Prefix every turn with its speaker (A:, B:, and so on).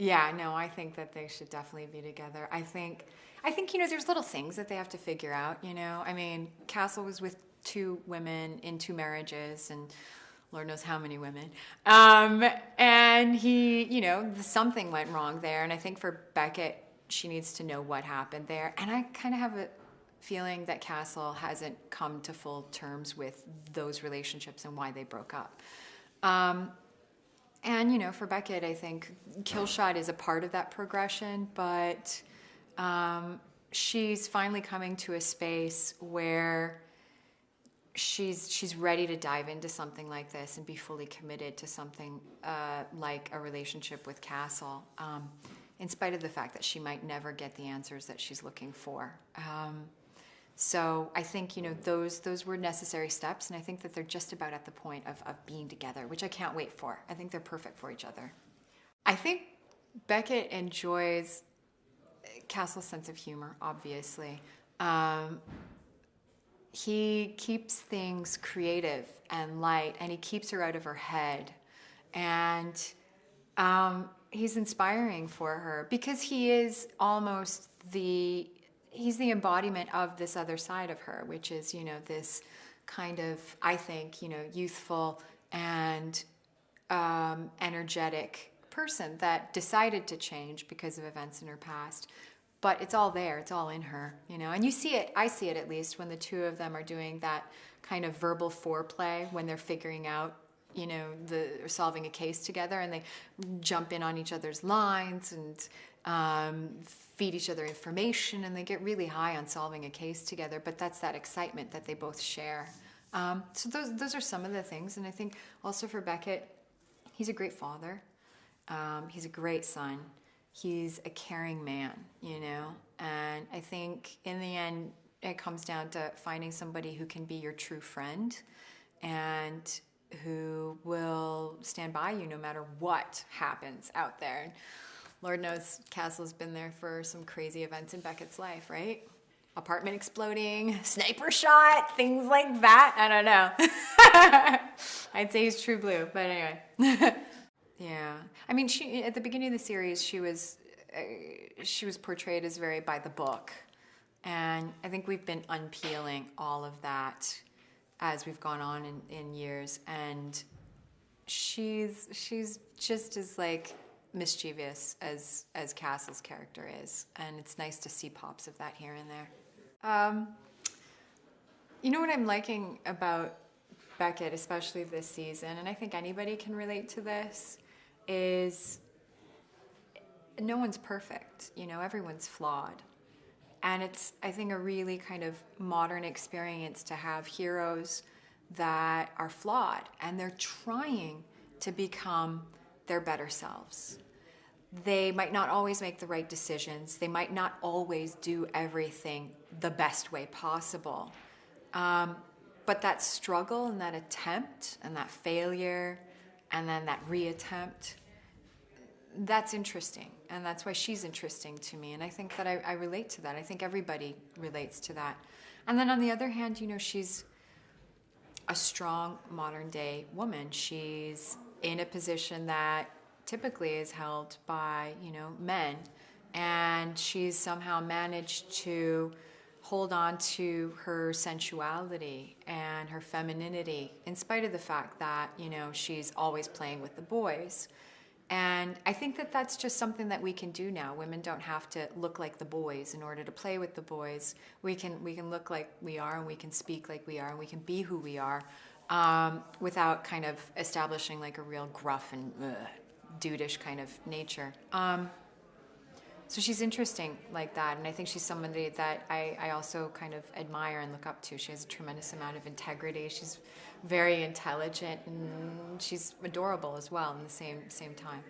A: Yeah, no, I think that they should definitely be together. I think, there's little things that they have to figure out. I mean, Castle was with two women in two marriages and Lord knows how many women. Um, and something went wrong there. And I think for Beckett, she needs to know what happened there. And I kind of have a feeling that Castle hasn't come to full terms with those relationships and why they broke up. Um, and for Beckett, I think Killshot is a part of that progression, but she's finally coming to a space where she's ready to dive into something like this and be fully committed to something like a relationship with Castle, in spite of the fact that she might never get the answers that she's looking for. So I think those were necessary steps, and I think that they're just about at the point of being together, which I can't wait for. I think they're perfect for each other. I think Beckett enjoys Castle's sense of humor, obviously. Um, he keeps things creative and light, and he keeps her out of her head. And he's inspiring for her because he is almost he's the embodiment of this other side of her, which is, this kind of, I think, youthful and energetic person that decided to change because of events in her past. But it's all there, it's all in her, and you see it, I see it at least, when the two of them are doing that kind of verbal foreplay when they're figuring out, solving a case together, and they jump in on each other's lines and feed each other information, and they get really high on solving a case together. But that's that excitement that they both share. So those are some of the things, and I think also for Beckett, he's a great father. He's a great son. He's a caring man, and I think in the end, it comes down to finding somebody who can be your true friend and who will stand by you no matter what happens out there. And Lord knows Castle's been there for some crazy events in Beckett's life, right? Apartment exploding, sniper shot, things like that. I don't know. I'd say he's true blue, but anyway. Yeah, I mean, she at the beginning of the series, she was portrayed as very by the book, and I think we've been unpeeling all of that as we've gone on in years, and she's just as like mischievous as Castle's character is, and it's nice to see pops of that here and there. Um, what I'm liking about Beckett, especially this season, and I think anybody can relate to this, is no one's perfect. Everyone's flawed. And it's, I think, a really kind of modern experience to have heroes that are flawed and they're trying to become their better selves. They might not always make the right decisions. They might not always do everything the best way possible. But that struggle and that attempt and that failure and then that reattempt, that's interesting. And that's why she's interesting to me. And I think that I relate to that. I think everybody relates to that. And then on the other hand, she's a strong modern day woman. She's in a position that typically is held by, men. And she's somehow managed to hold on to her sensuality and her femininity in spite of the fact that, she's always playing with the boys. And I think that that's just something that we can do now. Women don't have to look like the boys in order to play with the boys. We can look like we are, and we can speak like we are, and we can be who we are, without kind of establishing like a real gruff and dudish kind of nature. So she's interesting like that, and I think she's somebody that I also kind of admire and look up to. She has a tremendous amount of integrity. She's very intelligent, and she's adorable as well in the same time,